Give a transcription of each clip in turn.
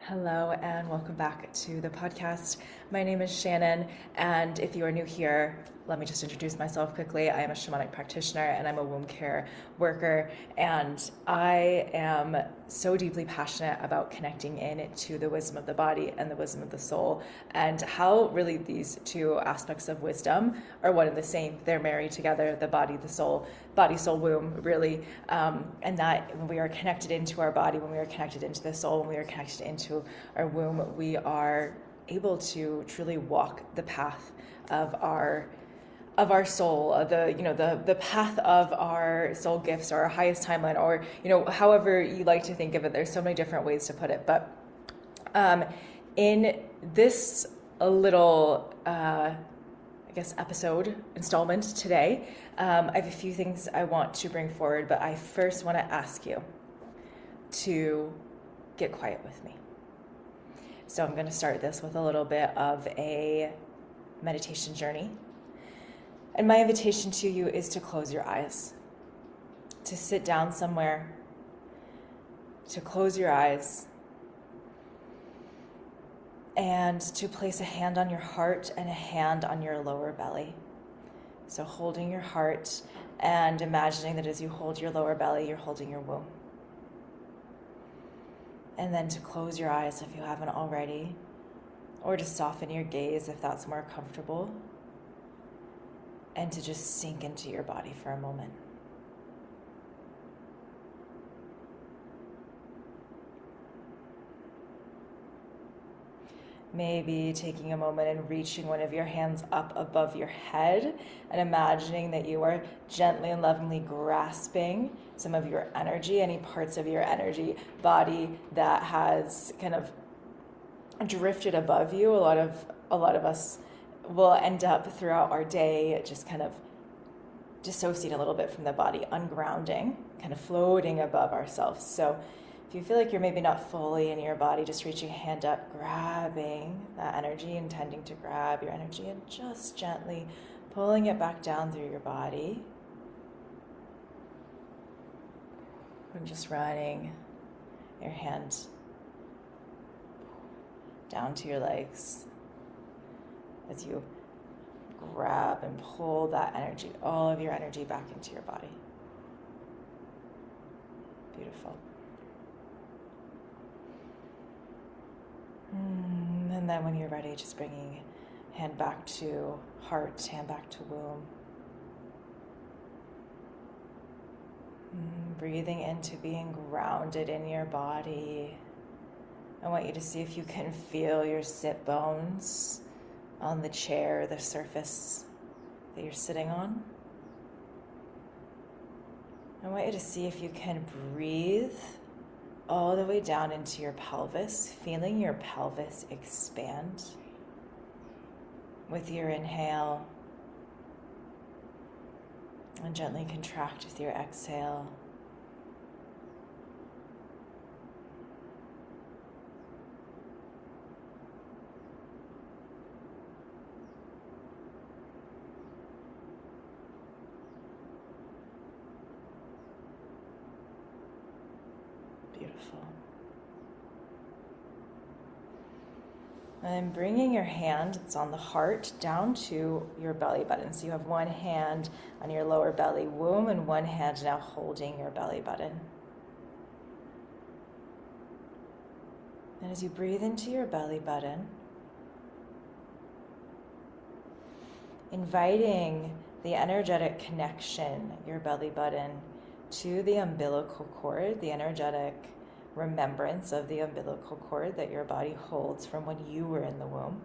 Hello and welcome back to the podcast. My name is Shannon, and if you are new here, let me just introduce myself quickly. I am a shamanic practitioner and I'm a womb care worker, and I am so deeply passionate about connecting in to the wisdom of the body and the wisdom of the soul, and how really these two aspects of wisdom are one and the same. They're married together, the body, the soul, body, soul, womb, really, and that when we are connected into our body, when we are connected into the soul, when we are connected into our womb, we are able to truly walk the path of our soul, the path of our soul gifts or our highest timeline, or however you like to think of it. There's so many different ways to put it, but in this little episode installment today, I have a few things I want to bring forward, but I first want to ask you to get quiet with me. So I'm going to start this with a little bit of a meditation journey. And my invitation to you is to close your eyes, to sit down somewhere, to close your eyes, and to place a hand on your heart and a hand on your lower belly. So holding your heart and imagining that as you hold your lower belly, you're holding your womb. And then to close your eyes if you haven't already, or to soften your gaze if that's more comfortable, and to just sink into your body for a moment. Maybe taking a moment and reaching one of your hands up above your head and imagining that you are gently and lovingly grasping some of your energy, any parts of your energy body that has kind of drifted above you. A lot of us will end up throughout our day just kind of dissociating a little bit from the body, ungrounding, kind of floating above ourselves. So if you feel like you're maybe not fully in your body, just reaching a hand up, grabbing that energy, intending to grab your energy, and just gently pulling it back down through your body. And just running your hand down to your legs as you grab and pull that energy, all of your energy, back into your body. Beautiful. And then when you're ready, just bringing hand back to heart, hand back to womb. Breathing into being grounded in your body. I want you to see if you can feel your sit bones on the chair, the surface that you're sitting on. I want you to see if you can breathe all the way down into your pelvis, feeling your pelvis expand with your inhale, and gently contract with your exhale. Beautiful. And bringing your hand, it's on the heart, down to your belly button. So you have one hand on your lower belly womb and one hand now holding your belly button. And as you breathe into your belly button, inviting the energetic connection, your belly button, to the umbilical cord, the energetic remembrance of the umbilical cord that your body holds from when you were in the womb.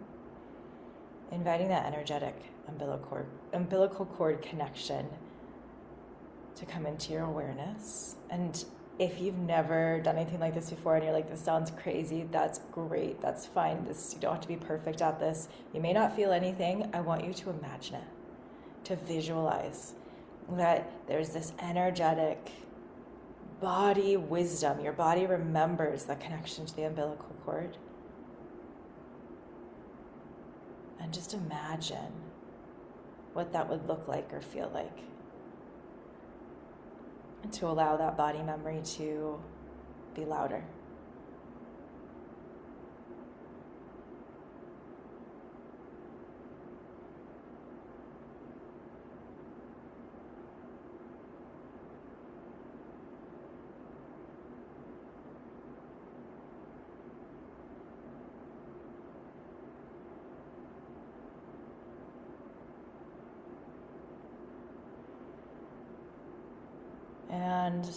Inviting that energetic umbilical cord connection to come into your awareness. And if you've never done anything like this before and you're like, this sounds crazy, that's great, that's fine. You don't have to be perfect at this. You may not feel anything. I want you to imagine it, to visualize that there's this energetic body wisdom. Your body remembers the connection to the umbilical cord. And just imagine what that would look like or feel like. And to allow that body memory to be louder. and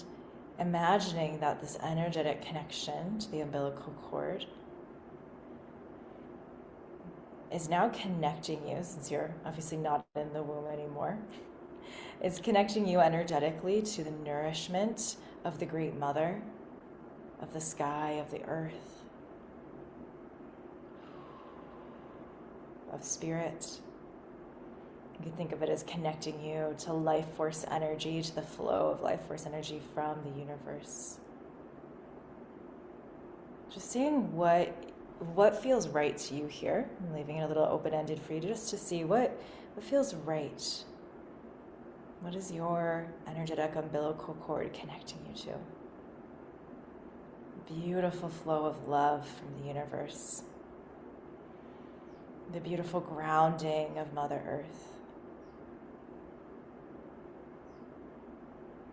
imagining that this energetic connection to the umbilical cord is now connecting you, since you're obviously not in the womb anymore, is connecting you energetically to the nourishment of the Great Mother, of the sky, of the earth, of spirit. You can think of it as connecting you to life force energy, to the flow of life force energy from the universe. Just seeing what feels right to you here. I'm leaving it a little open-ended for you just to see what feels right. What is your energetic umbilical cord connecting you to? Beautiful flow of love from the universe. The beautiful grounding of Mother Earth.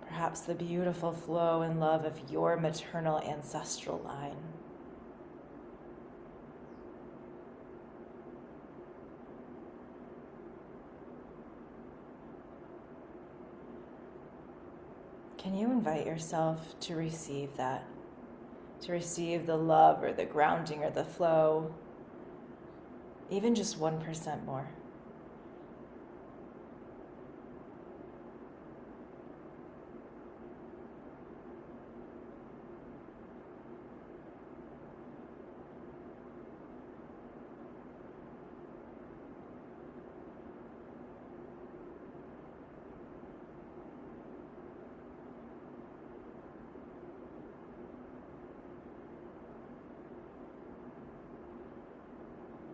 Perhaps the beautiful flow and love of your maternal ancestral line. Can you invite yourself to receive that? To receive the love or the grounding or the flow, even just 1% more.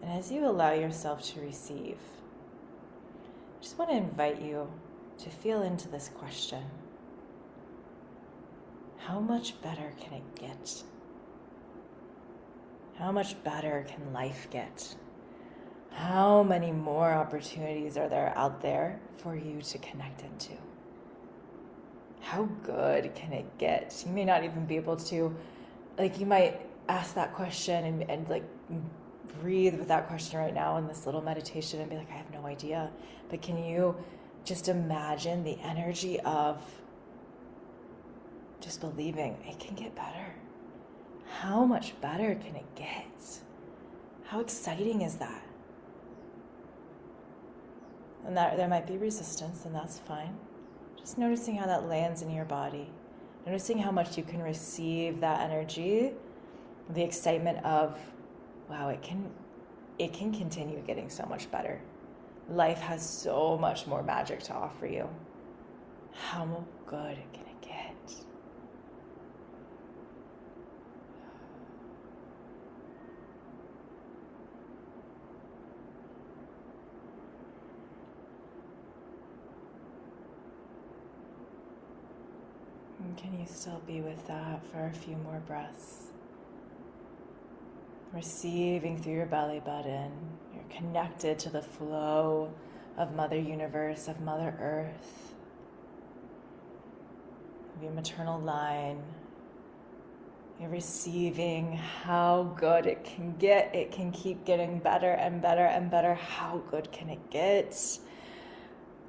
And as you allow yourself to receive, I just want to invite you to feel into this question. How much better can it get? How much better can life get? How many more opportunities are there out there for you to connect into? How good can it get? You may not even be able to, you might ask that question and breathe with that question right now in this little meditation and be like, I have no idea. But can you just imagine the energy of just believing it can get better? How much better can it get? How exciting is that? And that there might be resistance, and that's fine. Just noticing how that lands in your body. Noticing how much you can receive that energy, the excitement of, wow, it can continue getting so much better. Life has so much more magic to offer you. How good can it get? And can you still be with that for a few more breaths? Receiving through your belly button. You're connected to the flow of Mother Universe, of Mother Earth, of your maternal line. You're receiving how good it can get. It can keep getting better and better and better. How good can it get?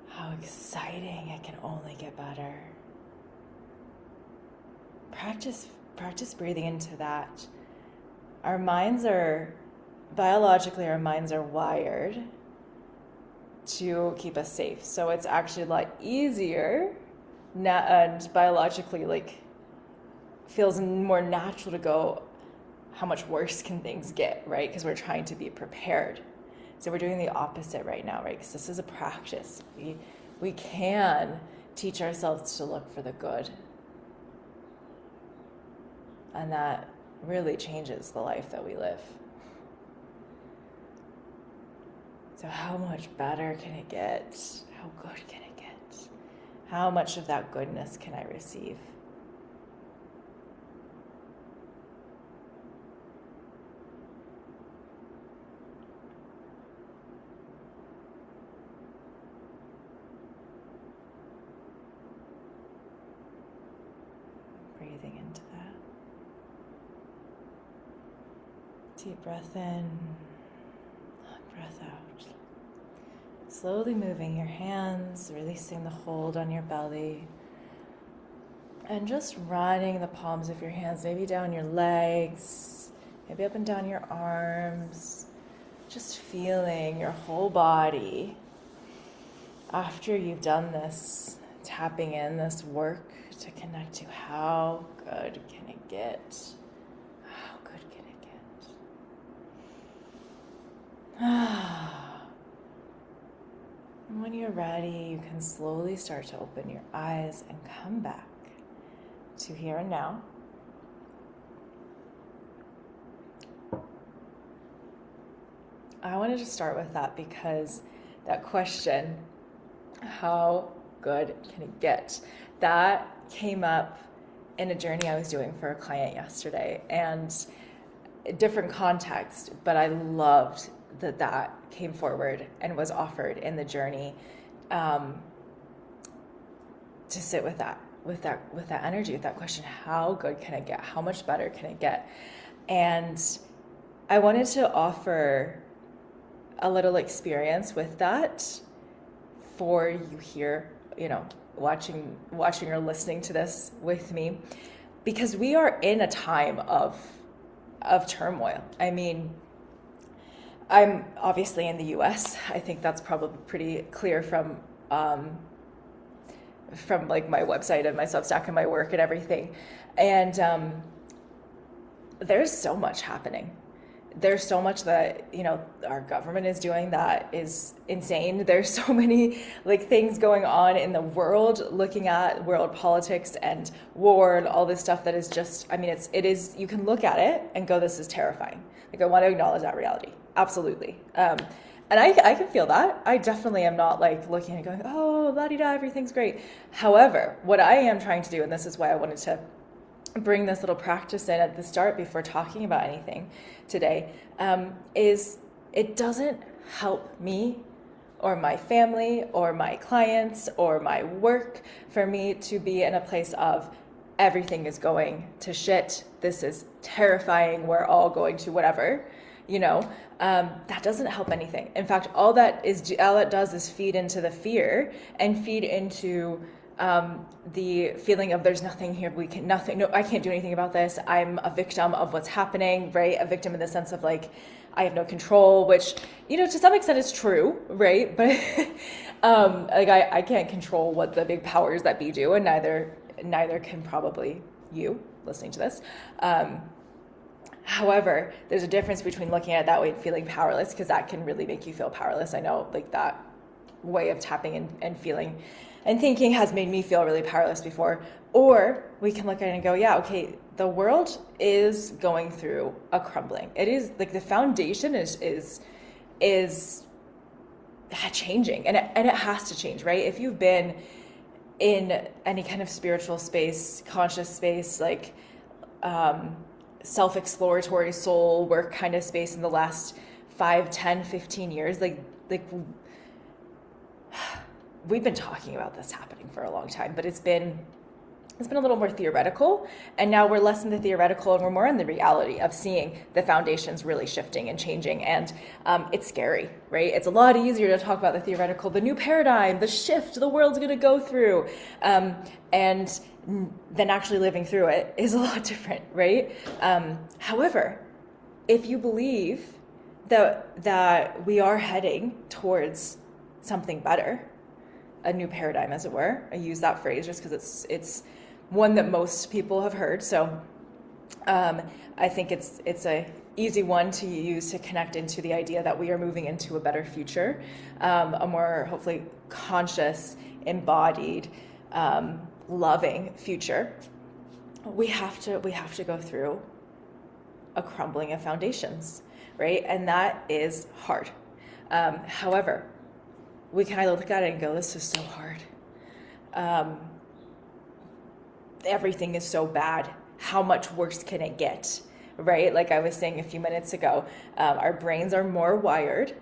How exciting. It can only get better. Practice breathing into that. Our minds are, biologically, our minds are wired to keep us safe. So it's actually a lot easier and biologically, feels more natural to go, how much worse can things get, right? Because we're trying to be prepared. So we're doing the opposite right now, right? Because this is a practice. We can teach ourselves to look for the good. And that really changes the life that we live. So how much better can it get? How good can it get? How much of that goodness can I receive? Breathing into that. Deep breath in, long breath out. Slowly moving your hands, releasing the hold on your belly. And just running the palms of your hands, maybe down your legs, maybe up and down your arms. Just feeling your whole body. After you've done this, tapping in this work to connect to how good can it get? How good can it get? And when you're ready, you can slowly start to open your eyes and come back to here and now. I wanted to start with that because that question, how good can it get? That came up in a journey I was doing for a client yesterday, and a different context, but I loved that came forward and was offered in the journey to sit with that energy, with that question, how good can it get? How much better can it get? And I wanted to offer a little experience with that for you here, watching or listening to this with me, because we are in a time of turmoil. I mean, I'm obviously in the US. I think that's probably pretty clear from like my website and my Substack and my work and everything. And there's so much happening. There's so much that, our government is doing that is insane. There's so many things going on in the world, looking at world politics and war and all this stuff that is just, it is, you can look at it and go, this is terrifying. I want to acknowledge that reality. Absolutely. And I can feel that. I definitely am not looking and going, oh, la-di-da, everything's great. However, what I am trying to do, and this is why I wanted to bring this little practice in at the start before talking about anything today, is it doesn't help me or my family or my clients or my work for me to be in a place of everything is going to shit. This is terrifying. We're all going to whatever, that doesn't help anything. In fact, all it does is feed into the fear and feed into the feeling of there's nothing here, I can't do anything about this. I'm a victim of what's happening, right? A victim in the sense of I have no control, which, to some extent is true, right? But I can't control what the big powers that be do, and neither can probably you listening to this. However, there's a difference between looking at it that way and feeling powerless, because that can really make you feel powerless. I know that way of tapping and feeling and thinking has made me feel really powerless before. Or we can look at it and go, yeah, okay, the world is going through a crumbling. It is the foundation is changing, and it has to change, right? If you've been in any kind of spiritual space, conscious space, self-exploratory soul work kind of space in the last 5, 10, 15 years, we've been talking about this happening for a long time, but it's been a little more theoretical, and now we're less in the theoretical and we're more in the reality of seeing the foundations really shifting and changing. And it's scary, right? It's a lot easier to talk about the theoretical, the new paradigm, the shift the world's going to go through, and then actually living through it is a lot different, right? However, if you believe that we are heading towards something better, a new paradigm, as it were. I use that phrase just because it's one that most people have heard. So I think it's a easy one to use to connect into the idea that we are moving into a better future, a more hopefully conscious, embodied, loving future. We have to go through a crumbling of foundations, right? And that is hard. However, we kind of look at it and go, this is so hard. Everything is so bad. How much worse can it get, right? Like I was saying a few minutes ago, our brains are more wired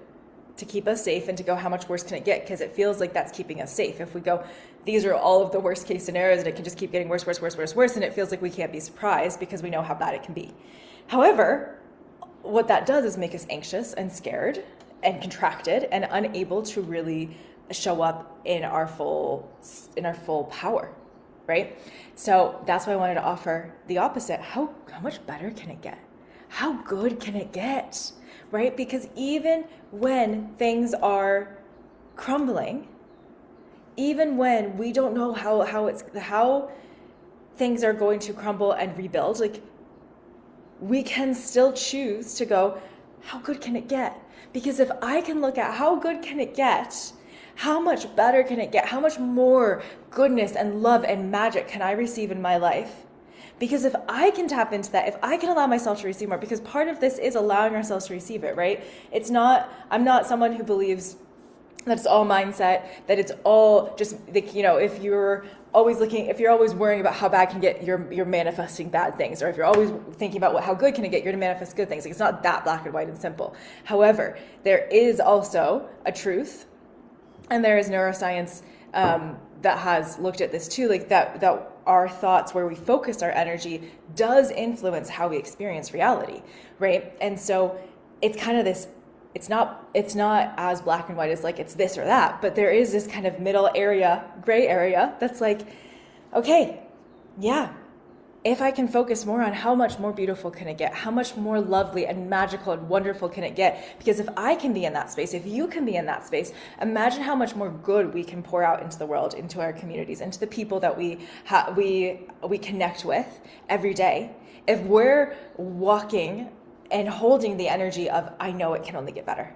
to keep us safe and to go, how much worse can it get? Because it feels like that's keeping us safe. If we go, these are all of the worst case scenarios and it can just keep getting worse, and it feels like we can't be surprised because we know how bad it can be. However, what that does is make us anxious and scared and contracted and unable to really show up in our full power, right? So that's why I wanted to offer the opposite. How much better can it get? How good can it get, right? Because even when things are crumbling, even when we don't know how things are going to crumble and rebuild, like, we can still choose to go, how good can it get? Because if I can look at how good can it get, how much better can it get? How much more goodness and love and magic can I receive in my life? Because if I can tap into that, if I can allow myself to receive more, because part of this is allowing ourselves to receive it, right? I'm not someone who believes that it's all mindset, that it's all just, like, if you're always worrying about how bad can get, you're manifesting bad things. Or if you're always thinking about how good can it get, you're going to manifest good things. Like, it's not that black and white and simple. However, there is also a truth, and there is neuroscience that has looked at this too, like that our thoughts, where we focus our energy, does influence how we experience reality, right? And so it's kind of this, it's not as black and white as like it's this or that, but there is this kind of middle area, gray area, that's like, okay, yeah, if I can focus more on how much more beautiful can it get, how much more lovely and magical and wonderful can it get, because if I can be in that space, if you can be in that space, imagine how much more good we can pour out into the world, into our communities, into the people that we connect with every day. If we're walking and holding the energy of, I know it can only get better.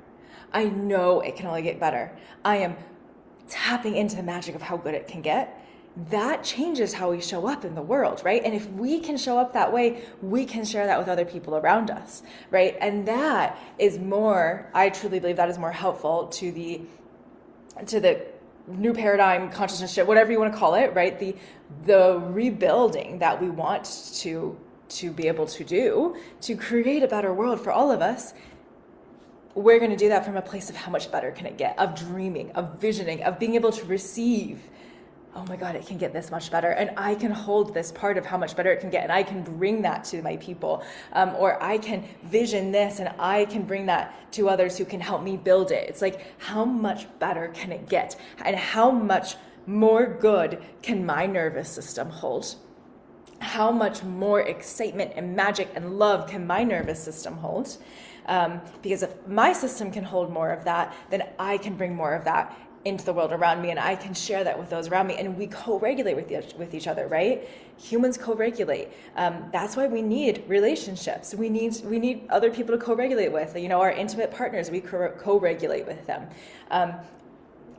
I know it can only get better. I am tapping into the magic of how good it can get. That changes how we show up in the world, right? And if we can show up that way, we can share that with other people around us, right? And that is more, I truly believe that is more helpful to the new paradigm, consciousness shift, whatever you want to call it, right? The rebuilding that we want to be able to do to create a better world for all of us. We're going to do that from a place of how much better can it get, of dreaming, of visioning, of being able to receive. Oh my God, it can get this much better. And I can hold this part of how much better it can get. And I can bring that to my people. Or I can vision this and I can bring that to others who can help me build it. It's like, how much better can it get? And how much more good can my nervous system hold? How much more excitement and magic and love can my nervous system hold? Because if my system can hold more of that, then I can bring more of that into the world around me, and I can share that with those around me, and we co-regulate with each other, right? Humans co-regulate. That's why we need relationships. We need other people to co-regulate with. Our intimate partners, we co-regulate with them.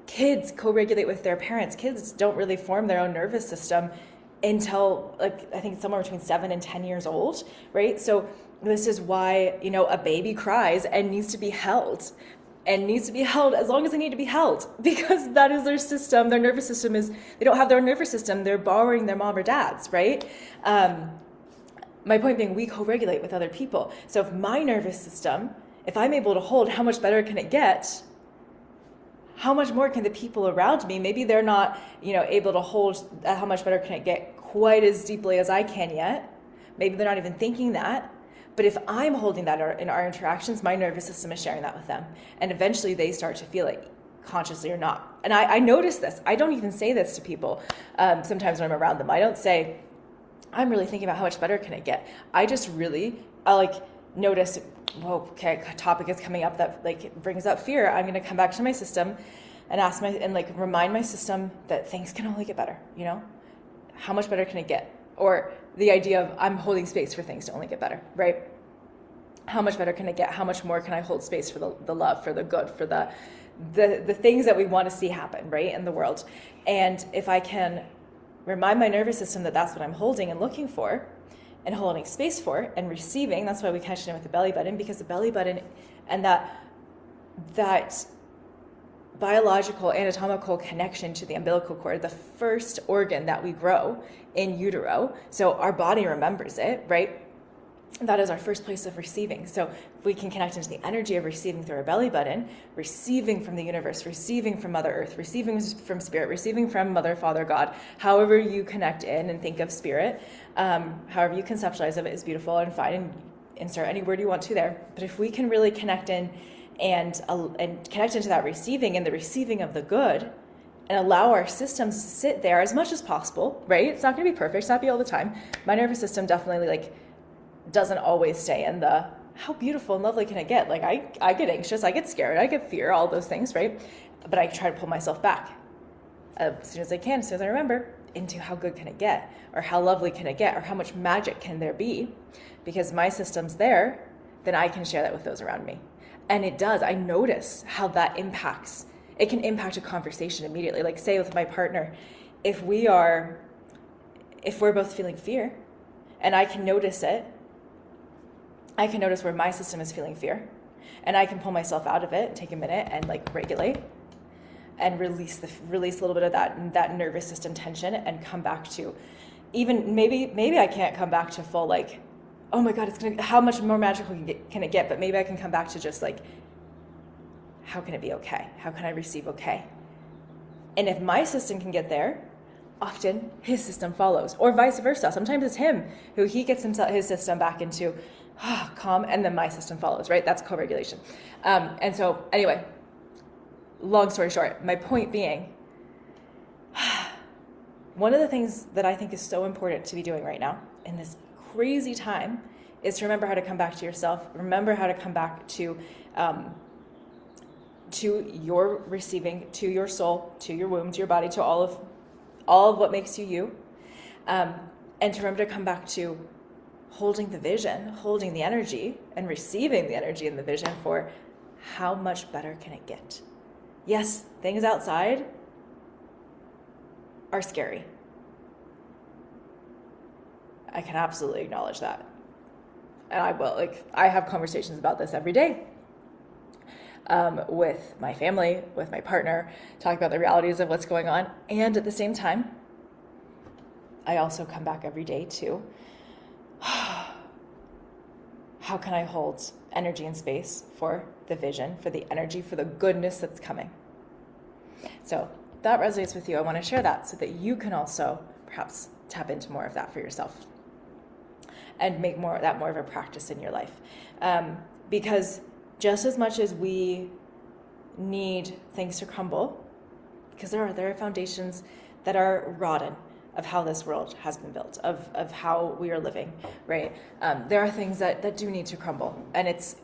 Kids co-regulate with their parents. Kids don't really form their own nervous system until, like, I think somewhere between 7 and 10 years old, right? So this is why, a baby cries and needs to be held. And needs to be held as long as they need to be held, because that is their system. Their nervous system they don't have their own nervous system. They're borrowing their mom or dad's, right? My point being, we co-regulate with other people. So if my nervous system, if I'm able to hold, how much better can it get? How much more can the people around me? Maybe they're not, able to hold how much better can it get quite as deeply as I can yet. Maybe they're not even thinking that. But if I'm holding that in our interactions, my nervous system is sharing that with them. And eventually they start to feel it, consciously or not. And I notice this. I don't even say this to people sometimes when I'm around them. I don't say, I'm really thinking about how much better can it get. I just notice, whoa, okay, a topic is coming up that brings up fear. I'm going to come back to my system and remind my system that things can only get better. How much better can it get? Or the idea of I'm holding space for things to only get better, right? How much better can it get? How much more can I hold space for the love, for the good, for the things that we want to see happen, right, in the world? And if I can remind my nervous system that that's what I'm holding and looking for and holding space for and receiving, that's why we connect in with the belly button, because the belly button and that biological anatomical connection to the umbilical cord, the first organ that we grow in utero, so our body remembers it, right? That is our first place of receiving. So if we can connect into the energy of receiving through our belly button, receiving from the universe, receiving from Mother Earth, receiving from Spirit, receiving from Mother, Father, God, however you connect in and think of Spirit, however you conceptualize of it is beautiful and fine, and insert any word you want to there. But if we can really connect in and connect into that receiving and the receiving of the good, and allow our systems to sit there as much as possible, right? It's not going to be perfect. It's not be all the time. My nervous system definitely like doesn't always stay in the how beautiful and lovely can it get? Like I get anxious, I get scared, I get fear, all those things, right? But I try to pull myself back as soon as I can, as soon as I remember, into how good can it get, or how lovely can it get, or how much magic can there be? Because my system's there, then I can share that with those around me. And it does. I notice how that impacts. It can impact a conversation immediately. Like say with my partner, if we're both feeling fear, and I can notice it, I can notice where my system is feeling fear, and I can pull myself out of it, take a minute and like regulate and release a little bit of that nervous system tension, and come back to, even maybe I can't come back to full like, oh my God, how much more magical can it get? But maybe I can come back to just like, how can it be okay? How can I receive okay? And if my system can get there, often his system follows, or vice versa. Sometimes it's him who he gets his system back into calm, and then my system follows, right? That's co-regulation. And so anyway, long story short, my point being, one of the things that I think is so important to be doing right now in this crazy time is to remember how to come back to yourself. Remember how to come back to your receiving, to your soul, to your womb, to your body, to all of what makes you you. And to remember to come back to holding the vision, holding the energy, and receiving the energy and the vision for how much better can it get. Yes, things outside are scary. I can absolutely acknowledge that. And I will, I have conversations about this every day with my family, with my partner, talking about the realities of what's going on. And at the same time, I also come back every day to how can I hold energy and space for the vision, for the energy, for the goodness that's coming. So if that resonates with you, I want to share that so that you can also perhaps tap into more of that for yourself and make more of a practice in your life. Because just as much as we need things to crumble, because there are foundations that are rotten of how this world has been built, of how we are living, right? There are things that do need to crumble, and it's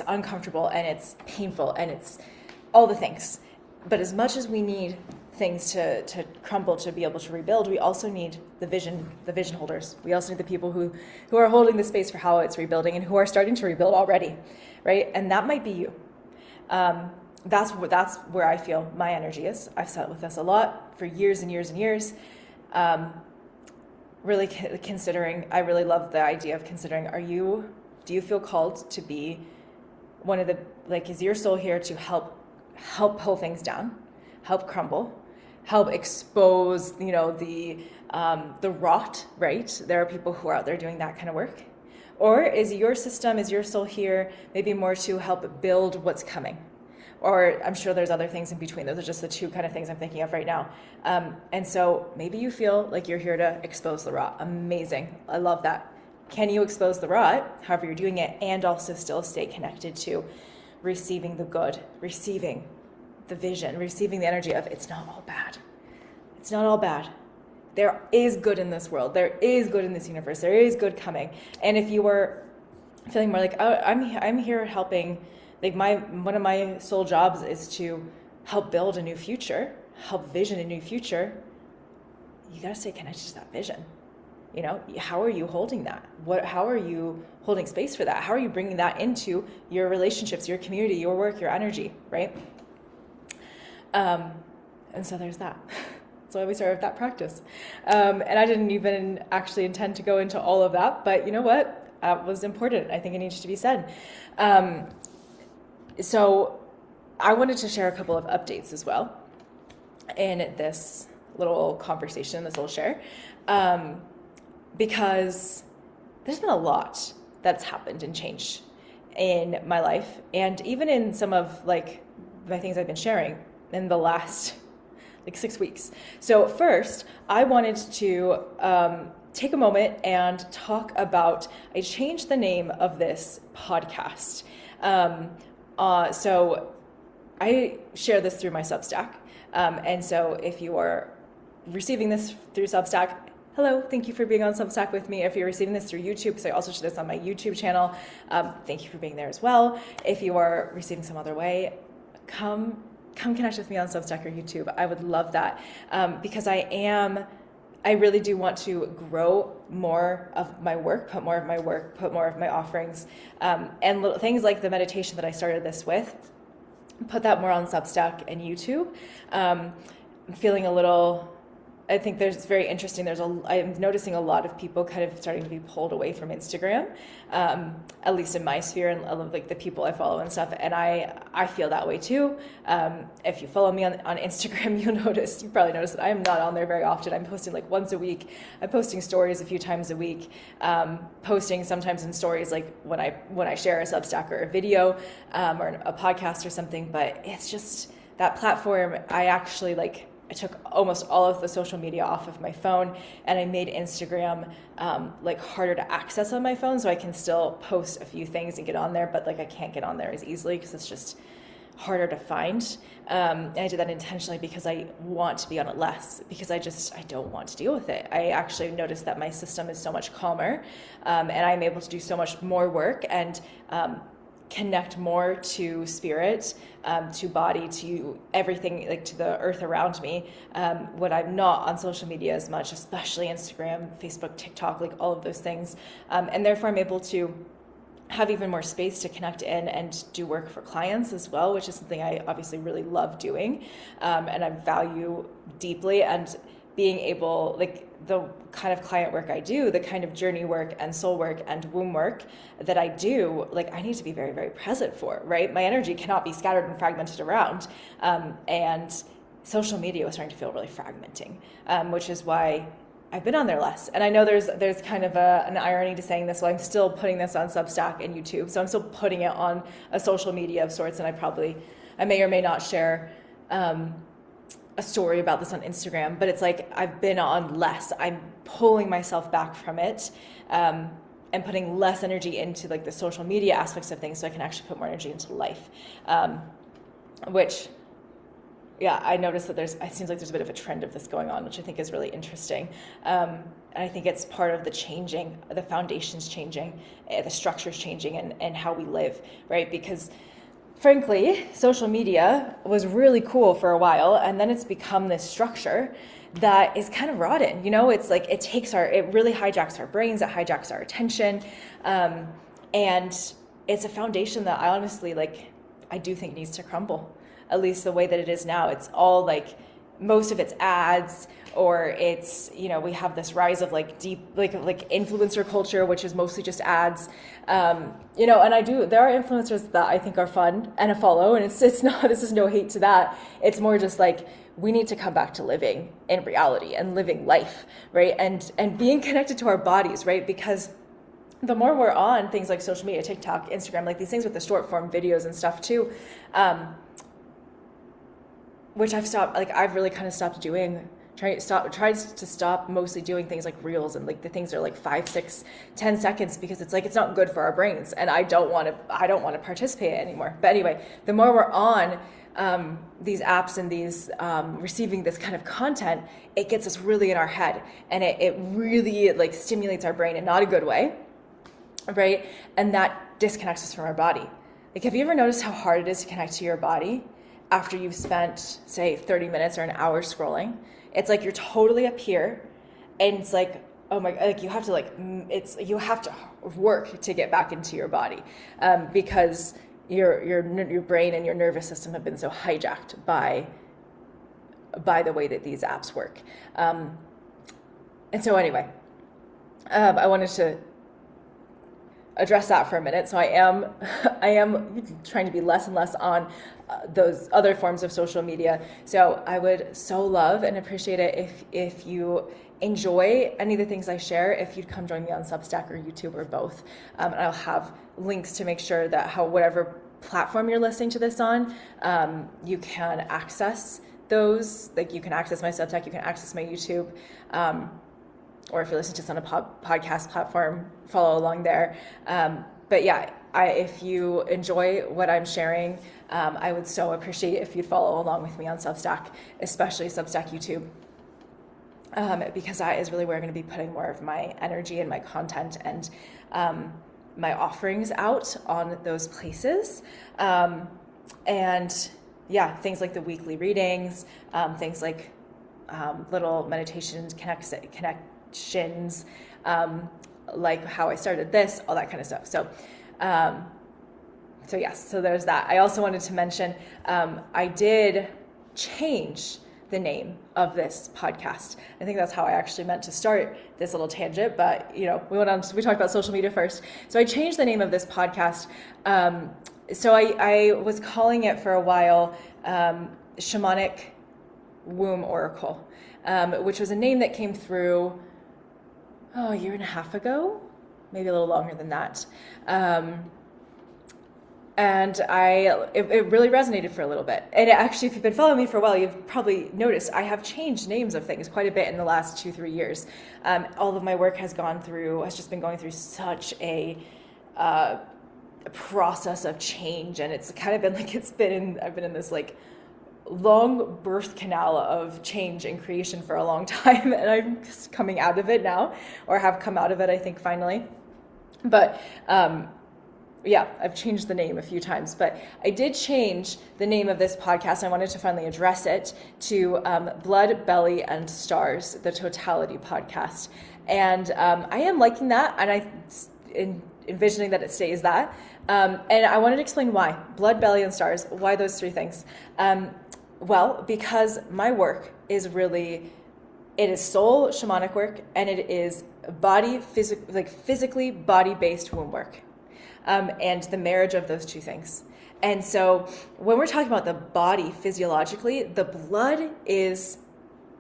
uncomfortable, and it's painful, and it's all the things. But as much as we need things to crumble to be able to rebuild, we also need the vision holders. We also need the people who are holding the space for how it's rebuilding and who are starting to rebuild already, right? And that might be you. That's where I feel my energy is. I've sat with this a lot for years and years and years. Really considering, I really love the idea of considering, do you feel called to be one of the, is your soul here to help pull things down, help crumble, help expose, the rot, right? There are people who are out there doing that kind of work. Or is your soul here maybe more to help build what's coming? Or I'm sure there's other things in between. Those are just the two kind of things I'm thinking of right now. And so maybe you feel like you're here to expose the rot. Amazing. I love that. Can you expose the rot, however you're doing it, and also still stay connected to receiving the good, receiving the vision, receiving the energy of it's not all bad. It's not all bad. There is good in this world. There is good in this universe. There is good coming. And if you were feeling more like, oh, I'm here helping, one of my soul jobs is to help build a new future, help vision a new future, you got to stay connected to that vision. How are you holding that? How are you holding space for that? How are you bringing that into your relationships, your community, your work, your energy, right? And so there's that. That's why we started with that practice. And I didn't even actually intend to go into all of that, but you know what? That was important. I think it needs to be said. So I wanted to share a couple of updates as well in this little conversation, this little share, because there's been a lot that's happened and changed in my life, and even in some of my things I've been sharing in the last 6 weeks. So first, I wanted to take a moment and talk about, I changed the name of this podcast. So I share this through my Substack. And so if you are receiving this through Substack, hello, thank you for being on Substack with me. If you're receiving this through YouTube, because I also share this on my YouTube channel, thank you for being there as well. If you are receiving some other way, come connect with me on Substack or YouTube. I would love that, because I really do want to grow more of my work, put more of my offerings, and little things like the meditation that I started this with, put that more on Substack and YouTube. I'm feeling I think it's very interesting. I'm noticing a lot of people kind of starting to be pulled away from Instagram, at least in my sphere and like the people I follow and stuff. And I feel that way too. If you follow me on Instagram, you probably notice that I am not on there very often. I'm posting like once a week. I'm posting stories a few times a week, posting sometimes in stories like when I share a Substack or a video, or a podcast or something. But it's just that platform. I took almost all of the social media off of my phone, and I made Instagram like harder to access on my phone, so I can still post a few things and get on there, but like I can't get on there as easily because it's just harder to find. And I did that intentionally because I want to be on it less, because I don't want to deal with it. I actually noticed that my system is so much calmer, and I'm able to do so much more work and connect more to spirit, to body, to everything, like to the earth around me, when I'm not on social media as much, especially Instagram, Facebook, TikTok, like all of those things. And therefore I'm able to have even more space to connect in and do work for clients as well, which is something I obviously really love doing, and I value deeply. And being able, like the kind of client work I do, the kind of journey work and soul work and womb work that I do, like I need to be very, very present for, right? My energy cannot be scattered and fragmented around. And social media was starting to feel really fragmenting, which is why I've been on there less. And I know there's kind of an irony to saying this. Well, I'm still putting this on Substack and YouTube, so I'm still putting it on a social media of sorts, and I may or may not share a story about this on Instagram, but it's like I've been on less. I'm pulling myself back from it, and putting less energy into like the social media aspects of things, so I can actually put more energy into life. Which, yeah, I noticed that it seems like there's a bit of a trend of this going on, which I think is really interesting. And I think it's part of the foundations changing, the structures changing, and how we live, right? Because frankly, social media was really cool for a while, and then it's become this structure that is kind of rotten. It's like it really hijacks our brains, it hijacks our attention, and it's a foundation that I honestly, I do think needs to crumble, at least the way that it is now. It's all like, most of it's ads, or it's, we have this rise of deep influencer culture, which is mostly just ads, and there are influencers that I think are fun and a follow, and it's not, this is no hate to that. It's more just we need to come back to living in reality and living life, right? And being connected to our bodies, right? Because the more we're on things like social media, TikTok, Instagram, these things with the short form videos and stuff too, which I've really kind of stopped doing, tried to stop mostly doing things like reels and the things that are 5, 6, 10 seconds, because it's not good for our brains, and I don't want to participate anymore. But anyway, the more we're on these apps and these receiving this kind of content, it gets us really in our head, and it really stimulates our brain in not a good way, right? And that disconnects us from our body. Have you ever noticed how hard it is to connect to your body after you've spent, say, 30 minutes or an hour scrolling? It's you're totally up here, and it's oh my, you have to you have to work to get back into your body, because your brain and your nervous system have been so hijacked by the way that these apps work. And so anyway, I wanted to address that for a minute. So I am trying to be less and less on those other forms of social media. So I would so love and appreciate it if you enjoy any of the things I share, if you'd come join me on Substack or YouTube or both. And I'll have links to make sure that whatever platform you're listening to this on, you can access those. You can access my Substack, you can access my YouTube, or if you're listening to this on a podcast platform, follow along there. but yeah, if you enjoy what I'm sharing, I would so appreciate if you'd follow along with me on Substack, especially Substack YouTube. Because that is really where I'm going to be putting more of my energy and my content and my offerings out on those places. And yeah, things like the weekly readings, things like little meditations, connections, like how I started this, all that kind of stuff. So yes, so there's that. I also wanted to mention, I did change the name of this podcast. I think that's how I actually meant to start this little tangent, but we talked about social media first. So I changed the name of this podcast. So I was calling it for a while, Shamanic Womb Oracle, which was a name that came through, a year and a half ago, maybe a little longer than that. And it really resonated for a little bit. And actually, if you've been following me for a while, you've probably noticed I have changed names of things quite a bit in the last 2-3 years. All of my work has just been going through such a process of change, and it's kind of been like I've been in this like long birth canal of change and creation for a long time, and I'm just coming out of it now, or have come out of it, I think, finally. But yeah, I've changed the name a few times, but I did change the name of this podcast. I wanted to finally address it to Blood, Belly, and Stars, the Totality Podcast. And I am liking that, and I'm envisioning that it stays that. And I wanted to explain why. Blood, Belly, and Stars, why those 3 things? Well, because my work is it is soul shamanic work, and it is physically body-based womb work. And the marriage of those 2 things. And so when we're talking about the body physiologically, the blood is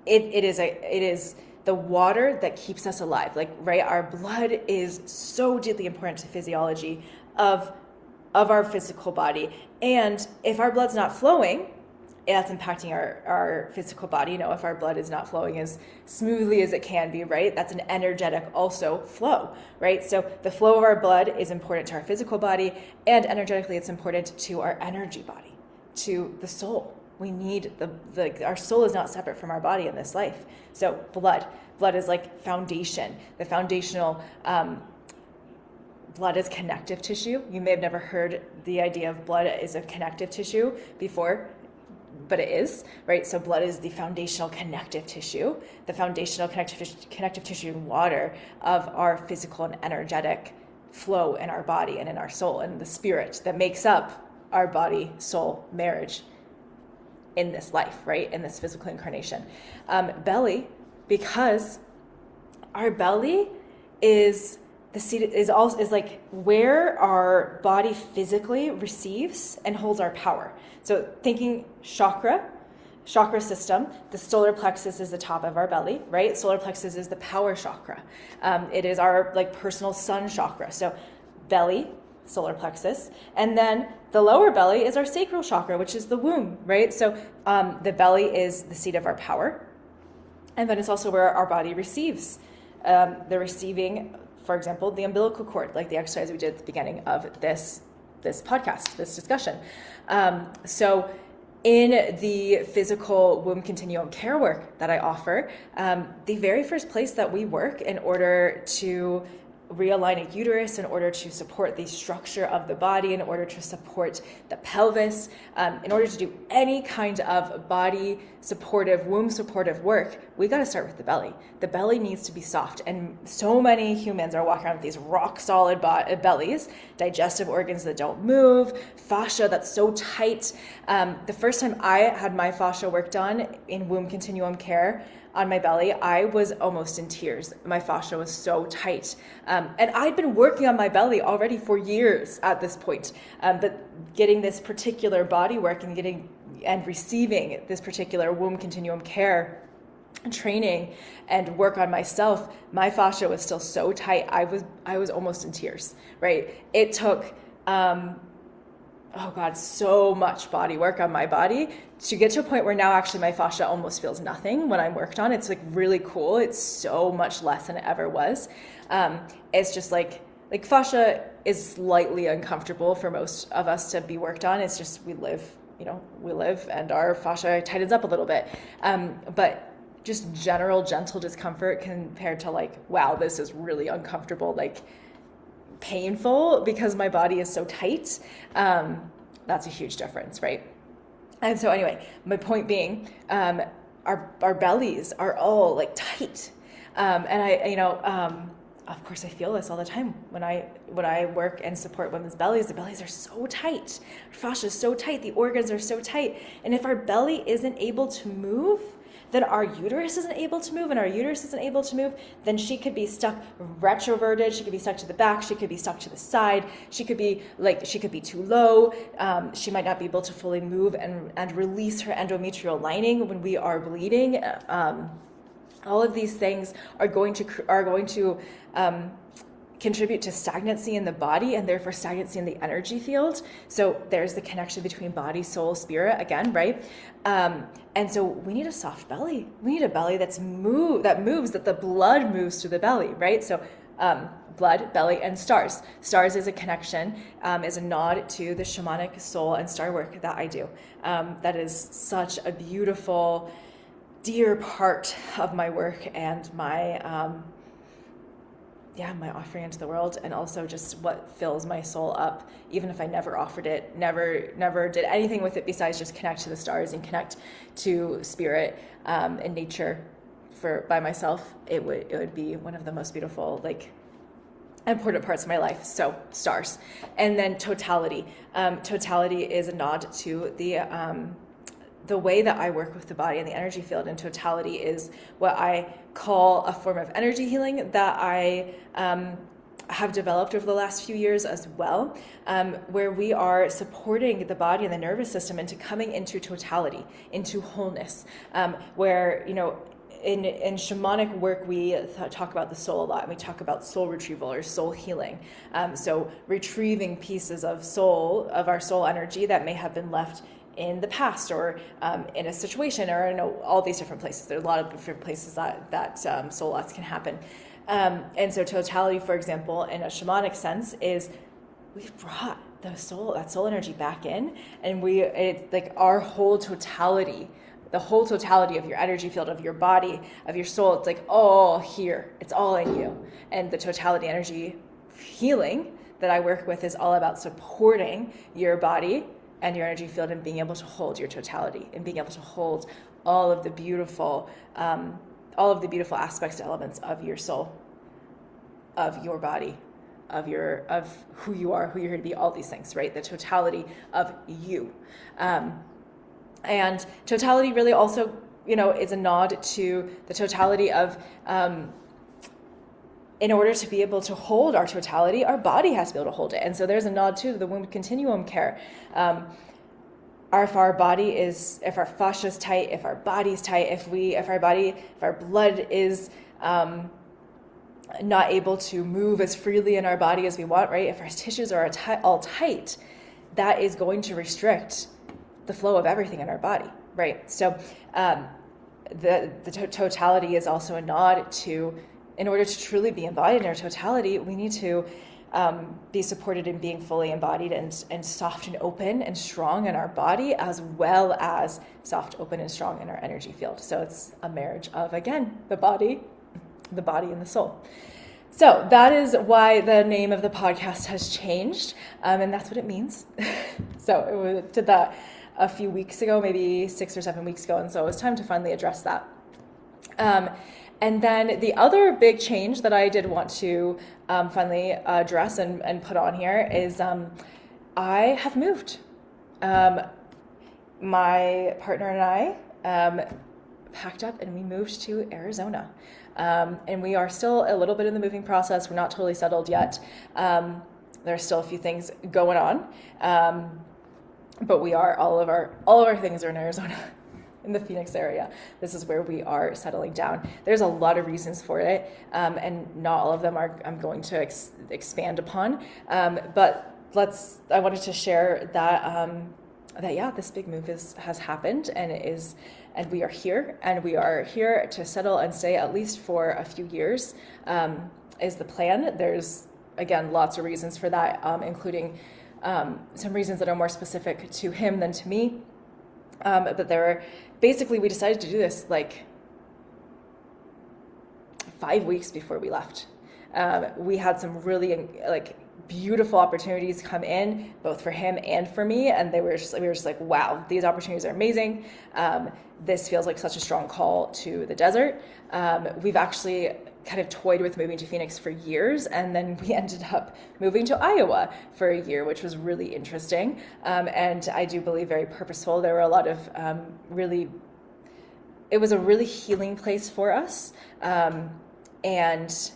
the water that keeps us alive. Like, right, our blood is so deeply important to physiology of our physical body. And if our blood's not flowing, that's impacting our physical body. If our blood is not flowing as smoothly as it can be, right? That's an energetic also flow, right? So the flow of our blood is important to our physical body, and energetically it's important to our energy body, to the soul. We need our soul is not separate from our body in this life. So blood is like foundation, the foundational, blood is connective tissue. You may have never heard the idea of blood as a connective tissue before, but it is, right? So blood is the foundational connective tissue, connective tissue and water of our physical and energetic flow in our body and in our soul, and the spirit that makes up our body soul marriage in this life, right? In this physical incarnation. Belly, because our belly is the seat, is like where our body physically receives and holds our power. So thinking chakra system, the solar plexus is the top of our belly, right? Solar plexus is the power chakra. It is our like personal sun chakra. So belly, solar plexus, and then the lower belly is our sacral chakra, which is the womb, right? So the belly is the seat of our power, and then it's also where our body receives. The receiving, for example, the umbilical cord, like the exercise we did at the beginning of this podcast, this discussion. So in the physical womb continuum care work that I offer, the very first place that we work in order to realign a uterus, in order to support the structure of the body, in order to support the pelvis, in order to do any kind of body supportive, womb supportive work, we got to start with the belly. The belly needs to be soft, and so many humans are walking around with these rock solid bellies, digestive organs that don't move, fascia that's so tight. The first time I had my fascia work done in womb continuum care on my belly, I was almost in tears. My fascia was so tight. And I'd been working on my belly already for years at this point. But getting this particular body work and receiving this particular womb continuum care training and work on myself, my fascia was still so tight. I was almost in tears, right? It took, so much body work on my body to get to a point where now actually my fascia almost feels nothing when I'm worked on. It's like really cool. It's so much less than it ever was. It's just like fascia is slightly uncomfortable for most of us to be worked on. It's just we live and our fascia tightens up a little bit. But just general gentle discomfort compared to like, wow, this is really uncomfortable, like painful because my body is so tight. That's a huge difference, right? And so anyway, my point being, our bellies are all like tight. And of course I feel this all the time when I work and support women's bellies. The bellies are so tight. Our fascia is so tight. The organs are so tight. And if our belly isn't able to move, then our uterus isn't able to move, and our uterus isn't able to move, then she could be stuck retroverted, she could be stuck to the back, she could be stuck to the side, she could be too low, she might not be able to fully move and release her endometrial lining when we are bleeding. All of these things are going to contribute to stagnancy in the body and therefore stagnancy in the energy field. So there's the connection between body, soul, spirit again, right? And so we need a soft belly. We need a belly that moves, that the blood moves through the belly, right? So blood, belly, and stars. Stars is a connection, is a nod to the shamanic soul and star work that I do. That is such a beautiful, dear part of my work and my offering into the world, and also just what fills my soul up, even if I never offered it, never did anything with it besides just connect to the stars and connect to spirit and nature by myself. It would be one of the most beautiful, like, important parts of my life. So stars. And then totality. Totality is a nod to the way that I work with the body and the energy field. And totality is what I call a form of energy healing that I have developed over the last few years as well, where we are supporting the body and the nervous system into coming into totality, into wholeness, where, in shamanic work, we talk about the soul a lot, and we talk about soul retrieval or soul healing. So retrieving pieces of our soul energy that may have been left in the past or in a situation or in all these different places. There are a lot of different places that soul loss can happen. And so totality, for example, in a shamanic sense, is we've brought that soul energy back in, and it's like our whole totality, the whole totality of your energy field, of your body, of your soul. It's like all here. It's all in you. And the totality energy healing that I work with is all about supporting your body and your energy field and being able to hold your totality and being able to hold all of the beautiful aspects and elements of your soul, of your body, of who you are, who you're here to be, all these things, right? The totality of you. And totality really also, is a nod to the totality of, in order to be able to hold our totality, our body has to be able to hold it. And so there's a nod to the womb continuum care. If our fascia is tight, if our body's tight, if our blood is not able to move as freely in our body as we want, right? If our tissues are all tight, that is going to restrict the flow of everything in our body, right? So the totality is also a nod to, in order to truly be embodied in our totality, we need to be supported in being fully embodied and soft and open and strong in our body, as well as soft, open, and strong in our energy field. So it's a marriage of, again, the body and the soul. So that is why the name of the podcast has changed, and that's what it means. So we did that a few weeks ago, maybe 6 or 7 weeks ago, and so it was time to finally address that. And then the other big change that I did want to finally address and put on here is I have moved. My partner and I packed up and we moved to Arizona. And we are still a little bit in the moving process. We're not totally settled yet. There's still a few things going on. But all of our things are in Arizona. In the Phoenix area. This is where we are settling down. There's a lot of reasons for it, and not all of them I'm going to expand upon. But I wanted to share that this big move has happened, and we are here, to settle and stay at least for a few years, is the plan. There's again, lots of reasons for that, including some reasons that are more specific to him than to me. But basically, we decided to do this like 5 weeks before we left. We had some really beautiful opportunities come in, both for him and for me, and we were just like, wow, these opportunities are amazing. This feels like such a strong call to the desert. We've actually kind of toyed with moving to Phoenix for years, and then we ended up moving to Iowa for a year, which was really interesting, and I do believe very purposeful. There were a lot of it was a really healing place for us, and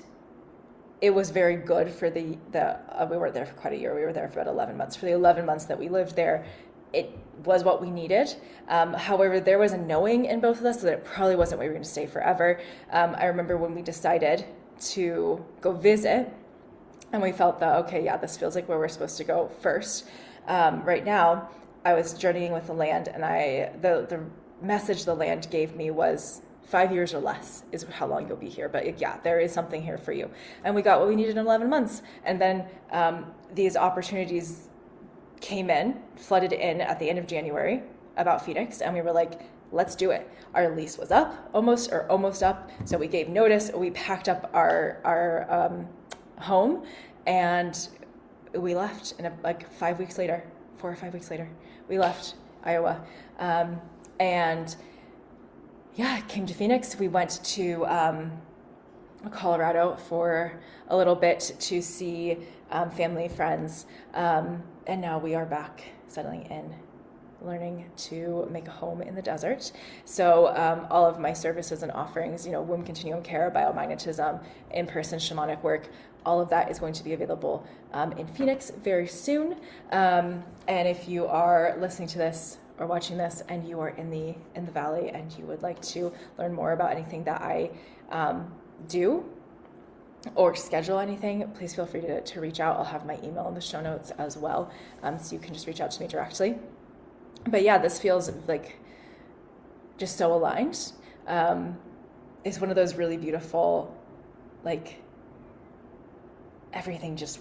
it was very good for we weren't there for quite a year. We were there for about 11 months. For the 11 months that we lived there, it was what we needed. However, there was a knowing in both of us that it probably wasn't where we were going to stay forever. I remember when we decided to go visit, and we felt that, okay, yeah, this feels like where we're supposed to go first. Right now, I was journeying with the land, and the message the land gave me was 5 years or less is how long you'll be here. But yeah, there is something here for you. And we got what we needed in 11 months. And then these opportunities came in, flooded in at the end of January about Phoenix. And we were like, let's do it. Our lease was up, almost up. So we gave notice. We packed up our home, and we left. And 5 weeks later, 4 or 5 weeks later, we left Iowa. And yeah, came to Phoenix. We went to Colorado for a little bit to see family, friends, and now we are back settling in, learning to make a home in the desert. So all of my services and offerings, womb continuum care, biomagnetism, in-person shamanic work, all of that is going to be available in Phoenix very soon. And if you are listening to this or watching this and you are in the valley and you would like to learn more about anything that I do or schedule anything, please feel free to reach out. I'll have my email in the show notes as well, so you can just reach out to me directly. But yeah, this feels like just so aligned. It's one of those really beautiful, everything just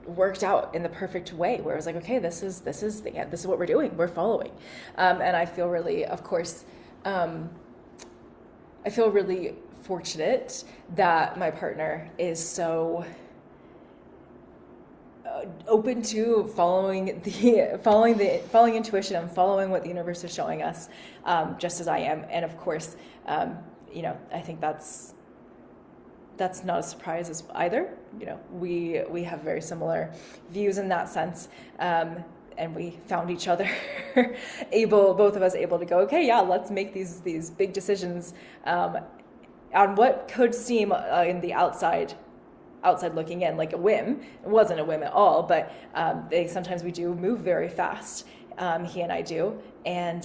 worked out in the perfect way, where it was like, okay, this is what we're doing, we're following. And I feel really, of course, I feel really fortunate that my partner is so open to following intuition and following what the universe is showing us, just as I am. And of course, I think that's not a surprise as either. We have very similar views in that sense, and we found each other both of us able to go, okay, yeah, let's make these big decisions on what could seem in the outside looking in like a whim. It wasn't a whim at all, but sometimes we do move very fast. He and I do, and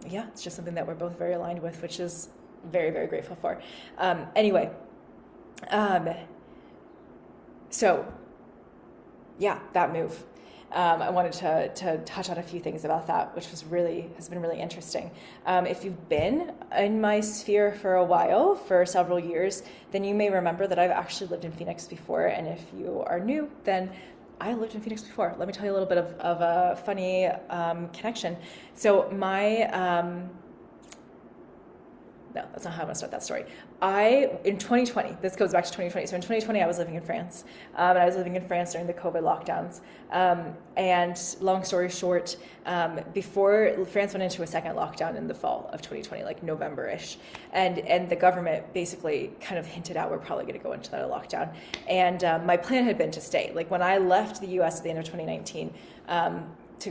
yeah, it's just something that we're both very aligned with, which is very, very grateful for. Anyway, so yeah, that move. I wanted to touch on a few things about that, which has been really interesting. If you've been in my sphere for a while, for several years, then you may remember that I've actually lived in Phoenix before. And if you are new, then I lived in Phoenix before. Let me tell you a little bit of a funny connection. So no, that's not how I'm going to start that story. In 2020, this goes back to 2020. So in 2020, I was living in France. And I was living in France during the COVID lockdowns. And long story short, before France went into a second lockdown in the fall of 2020, like November-ish. And the government basically kind of hinted out we're probably going to go into that lockdown. And my plan had been to stay. Like when I left the US at the end of 2019, to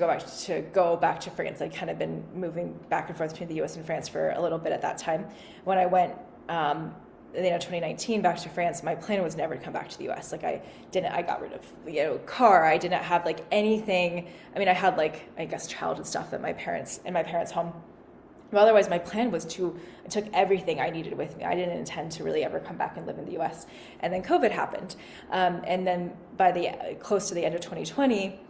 go back to France. I'd kind of been moving back and forth between the U.S. and France for a little bit at that time. When I went, at the end of 2019 back to France, my plan was never to come back to the U.S. I got rid of, car. I didn't have anything. I mean, I had childhood stuff in my parents' home. But otherwise, my plan was I took everything I needed with me. I didn't intend to really ever come back and live in the U.S. And then COVID happened. And then close to the end of 2020,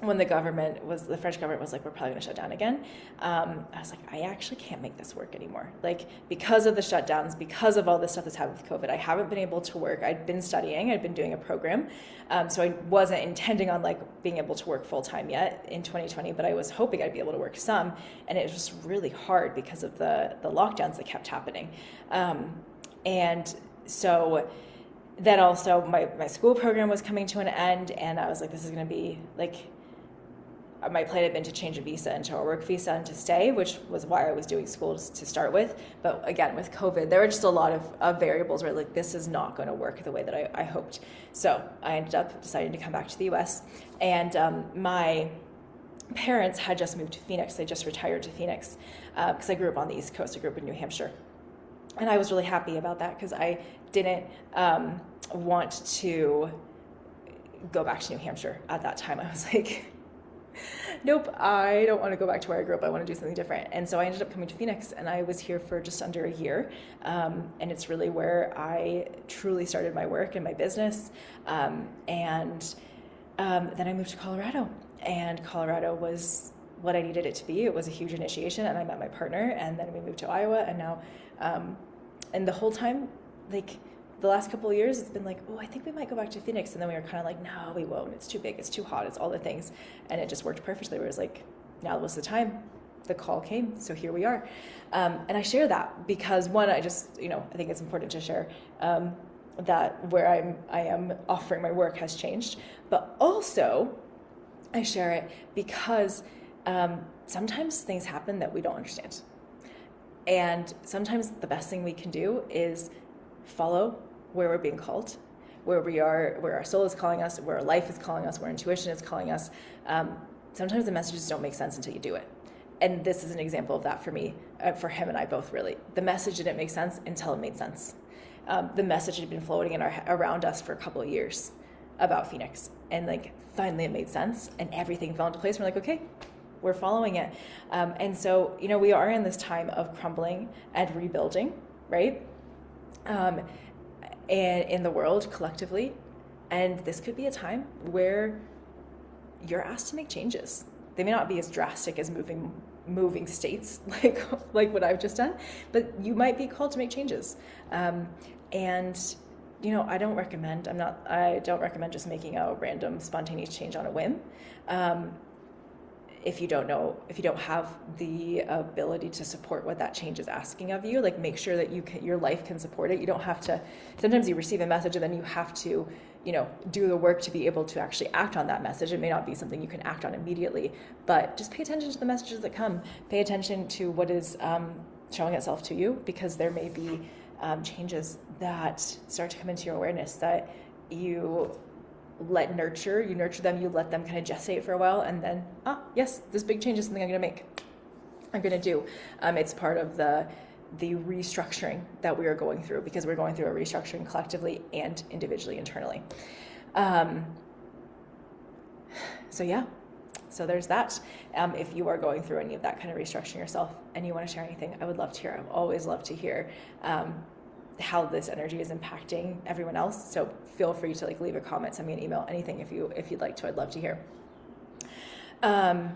when the French government was like, we're probably going to shut down again, I was like, I actually can't make this work anymore. Like, because of the shutdowns, because of all this stuff that's happened with COVID, I haven't been able to work. I'd been studying, I'd been doing a program. So I wasn't intending on like being able to work full time yet in 2020, but I was hoping I'd be able to work some. And it was just really hard because of the lockdowns that kept happening. And so then also my school program was coming to an end, and I was like, this is going to be like, my plan had been to change a visa into a work visa and to stay, which was why I was doing school to start with. But again, with COVID, there were just a lot of variables where like, this is not going to work the way that I hoped. So I ended up deciding to come back to the US. And my parents had just moved to Phoenix. They just retired to Phoenix because I grew up on the East Coast. I grew up in New Hampshire. And I was really happy about that because I didn't want to go back to New Hampshire at that time. I was like, nope, I don't want to go back to where I grew up. I want to do something different. And so I ended up coming to Phoenix, and I was here for just under a year. And it's really where I truly started my work and my business. And then I moved to Colorado, and Colorado was what I needed it to be. It was a huge initiation, and I met my partner, and then we moved to Iowa, and now, and the whole time, like, the last couple of years, it's been like, oh, I think we might go back to Phoenix. And then we were kind of like, no, we won't. It's too big. It's too hot. It's all the things. And it just worked perfectly. Where it was like, now was the time. The call came. So here we are. And I share that because, one, I just, I think it's important to share that where I am offering my work has changed. But also, I share it because sometimes things happen that we don't understand. And sometimes the best thing we can do is follow where we're being called, where we are, where our soul is calling us, where our life is calling us, where intuition is calling us. Sometimes the messages don't make sense until you do it. And this is an example of that for me, for him and I both, really. The message didn't make sense until it made sense. The message had been floating around us for a couple of years about Phoenix. And like, finally it made sense and everything fell into place. We're like, okay, we're following it. And so, we are in this time of crumbling and rebuilding, right? And in the world collectively. And this could be a time where you're asked to make changes. They may not be as drastic as moving states like what I've just done, but you might be called to make changes. And I don't recommend just making a random spontaneous change on a whim. If you don't have the ability to support what that change is asking of you, like, make sure that your life can support it. You don't have to, sometimes you receive a message and then you have to, do the work to be able to actually act on that message. It may not be something you can act on immediately, but just pay attention to the messages that come. Pay attention to what is showing itself to you, because there may be changes that start to come into your awareness that you nurture them, you let them kind of gestate for a while, and then, yes, this big change is something I'm going to do. It's part of the restructuring that we are going through, because we're going through a restructuring collectively and individually, internally. So there's that. If you are going through any of that kind of restructuring yourself and you want to share anything, I would love to hear. I've always loved to hear how this energy is impacting everyone else. So feel free to leave a comment, send me an email, anything if you'd like to. I'd love to hear. And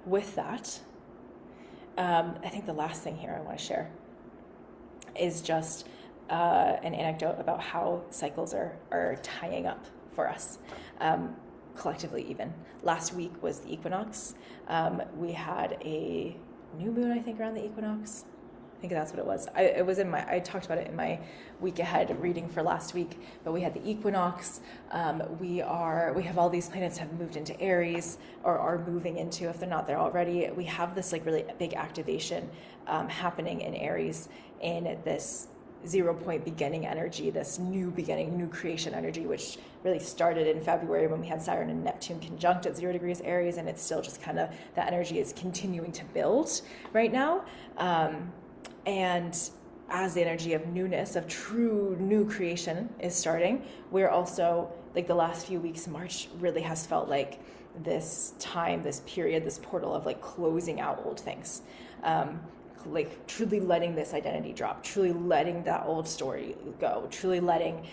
with that, I think the last thing here I want to share is just an anecdote about how cycles are tying up for us. Collectively even. Last week was the equinox. We had a new moon, I think, around the equinox. I think that's what it was. I talked about it in my week ahead reading for last week, but we had the equinox. We have all these planets have moved into Aries, or are moving into, if they're not there already. We have this really big activation happening in Aries, in this 0 point beginning energy, this new beginning, new creation energy, which really started in February when we had Saturn and Neptune conjunct at 0 degrees Aries, and it's still just kind of, that energy is continuing to build right now. And as the energy of newness, of true new creation is starting, we're also, the last few weeks, March really has felt like this time, this period, this portal of closing out old things. like truly letting this identity drop, truly letting that old story go, truly letting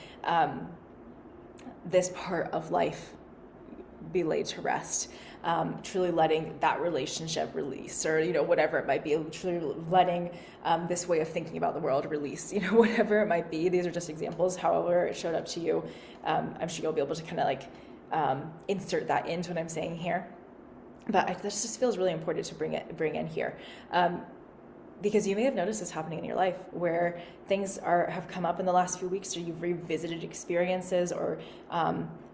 this part of life be laid to rest, truly letting that relationship release, or whatever it might be, truly letting this way of thinking about the world release, whatever it might be. These are just examples. However it showed up to you, I'm sure you'll be able to kind of like insert that into what I'm saying here. But this just feels really important to bring in here. Because you may have noticed this happening in your life, where things have come up in the last few weeks, or you've revisited experiences, or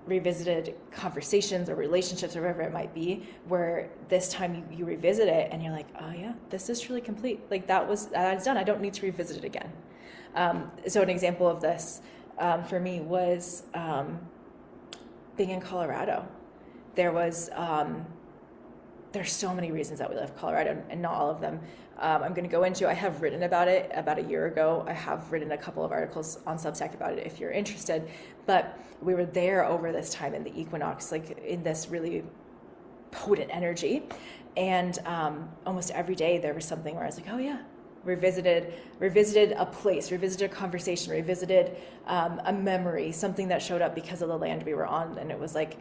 revisited conversations or relationships, or whatever it might be, where this time you revisit it and you're like, oh yeah, this is truly complete. Like that's done. I don't need to revisit it again. So an example of this for me was being in Colorado. There's so many reasons that we left Colorado, and not all of them I'm going to go into. I have written about it about a year ago. I have written a couple of articles on Substack about it if you're interested. But we were there over this time in the equinox, like in this really potent energy. And almost every day there was something where I was like, oh yeah, revisited a place, revisited a conversation, revisited a memory, something that showed up because of the land we were on. And it was like,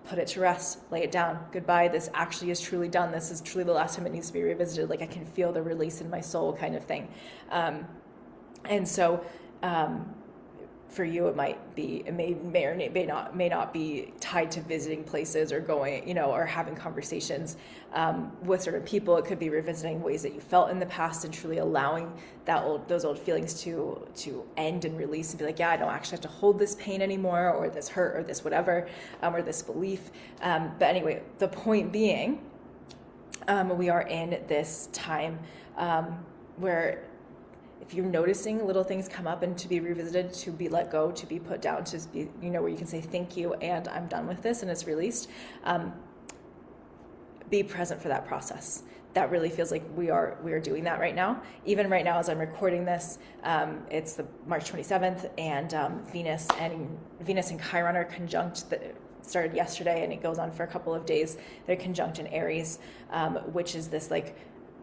put it to rest, lay it down, goodbye. This actually is truly done. This is truly the last time it needs to be revisited. Like I can feel the release in my soul, kind of thing. And so for you, it may or may not be tied to visiting places or going, or having conversations with certain people. It could be revisiting ways that you felt in the past and truly allowing those old feelings to end and release, and be like, yeah, I don't actually have to hold this pain anymore, or this hurt, or this whatever, or this belief. But anyway, the point being, we are in this time where if you're noticing little things come up and to be revisited, to be let go, to be put down, to be, where you can say thank you and I'm done with this and it's released, be present for that process. That really feels like we are doing that right now. Even right now as I'm recording this, it's the March 27th, and Venus and Chiron are conjunct. That started yesterday and it goes on for a couple of days. They're conjunct in Aries, which is this like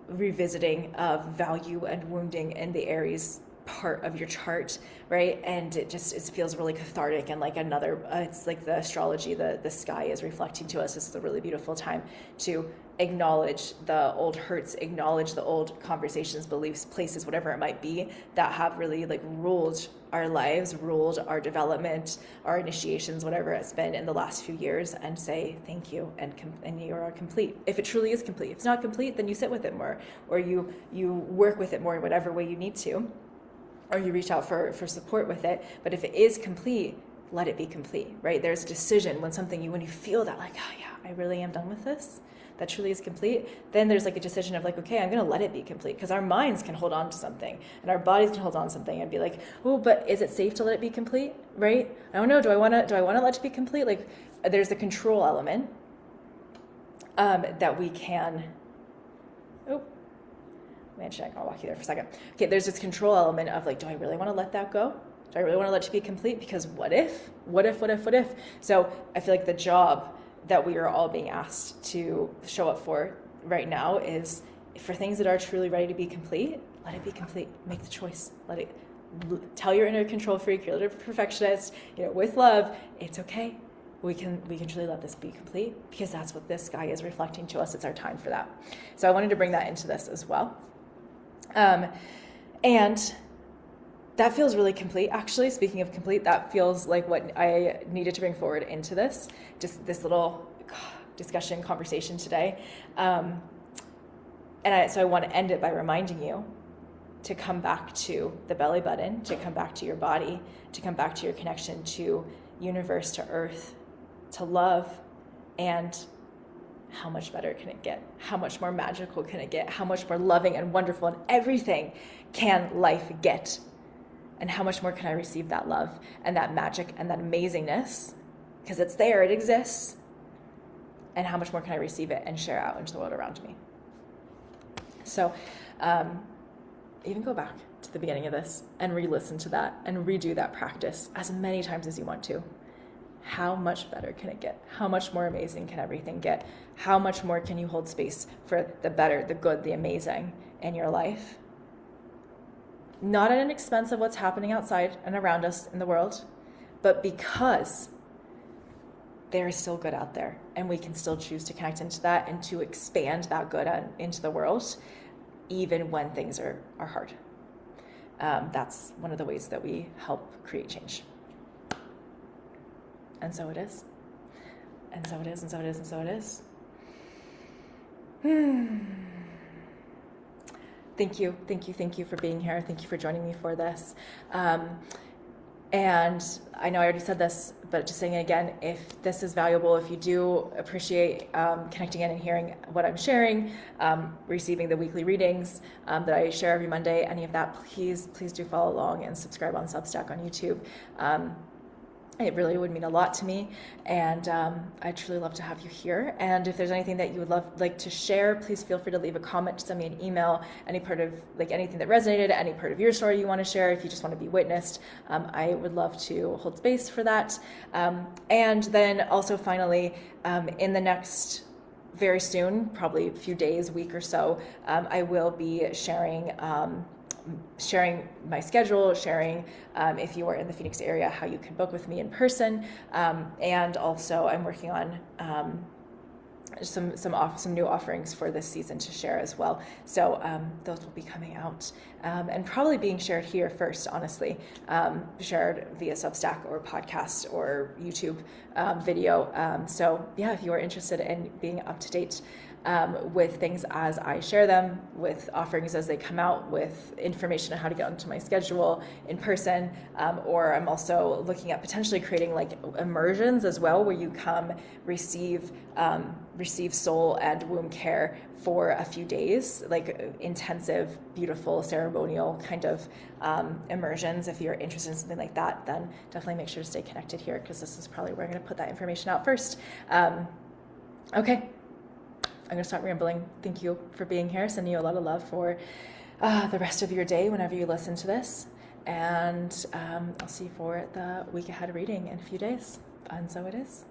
revisiting of value and wounding in the Aries part of your chart, right? And it feels really cathartic, and like it's like the astrology, the sky is reflecting to us. This is a really beautiful time to acknowledge the old hurts, acknowledge the old conversations, beliefs, places, whatever it might be, that have really like ruled our lives, ruled our development, our initiations, whatever it's been in the last few years, and say thank you, and you are complete. If it truly is complete. If it's not complete, then you sit with it more, or you work with it more in whatever way you need to, or you reach out for support with it. But if it is complete, let it be complete, right? There's a decision when you feel that like, oh yeah, I really am done with this, that truly is complete, then there's like a decision of like, okay, I'm going to let it be complete, because our minds can hold on to something and our bodies can hold on to something and be like, oh, but is it safe to let it be complete, right? I don't know. Do I want to let it be complete? Like there's the control element that we can, I'll walk you there for a second. Okay, there's this control element of like, do I really want to let that go? Do I really want to let it be complete? Because what if? So I feel like the job that we are all being asked to show up for right now is, for things that are truly ready to be complete, let it be complete. Make the choice. Tell your inner control freak, your inner perfectionist, with love, it's okay. We can truly let this be complete, because that's what this sky is reflecting to us. It's our time for that. So I wanted to bring that into this as well. And that feels really complete. Actually, speaking of complete, that feels like what I needed to bring forward into this, just this little discussion, conversation today. So I want to end it by reminding you to come back to the belly button, to come back to your body, to come back to your connection to universe, to earth, to love, and how much better can it get? How much more magical can it get? How much more loving and wonderful and everything can life get? And how much more can I receive that love and that magic and that amazingness? Because it's there, it exists. And how much more can I receive it and share out into the world around me? So even go back to the beginning of this and re-listen to that and redo that practice as many times as you want to. how much better can it get? How much more amazing can everything get? How much more can you hold space for the better, the good, the amazing in your life? Not at an expense of what's happening outside and around us in the world, but because there is still good out there, and we can still choose to connect into that and to expand that good into the world, even when things are hard. That's one of the ways that we help create change. And so it is. And so it is, and so it is, and so it is. Thank you for being here. Thank you for joining me for this. And I know I already said this, but just saying it again, if this is valuable, if you do appreciate connecting in and hearing what I'm sharing, receiving the weekly readings that I share every Monday, any of that, please do follow along and subscribe on Substack, on YouTube. It really would mean a lot to me, and I'd truly love to have you here. And if there's anything that you would like to share, please feel free to leave a comment, send me an email, any part of anything that resonated, any part of your story you want to share, if you just want to be witnessed. I would love to hold space for that. And then also finally, in the next very soon, probably a few days, week or so, I will be sharing my schedule, sharing if you are in the Phoenix area, how you can book with me in person, and also I'm working on some new offerings for this season to share as well. So those will be coming out and probably being shared here first, honestly, shared via Substack or podcast or YouTube video. So yeah, if you are interested in being up to date with things as I share them, with offerings as they come out, with information on how to get onto my schedule in person, or I'm also looking at potentially creating immersions as well, where you come receive soul and womb care for a few days, intensive, beautiful, ceremonial kind of immersions. If you're interested in something like that, then definitely make sure to stay connected here, because this is probably where I'm going to put that information out first. Okay. I'm going to stop rambling. Thank you for being here. Sending you a lot of love for the rest of your day whenever you listen to this. And I'll see you for the week ahead reading in a few days. And so it is.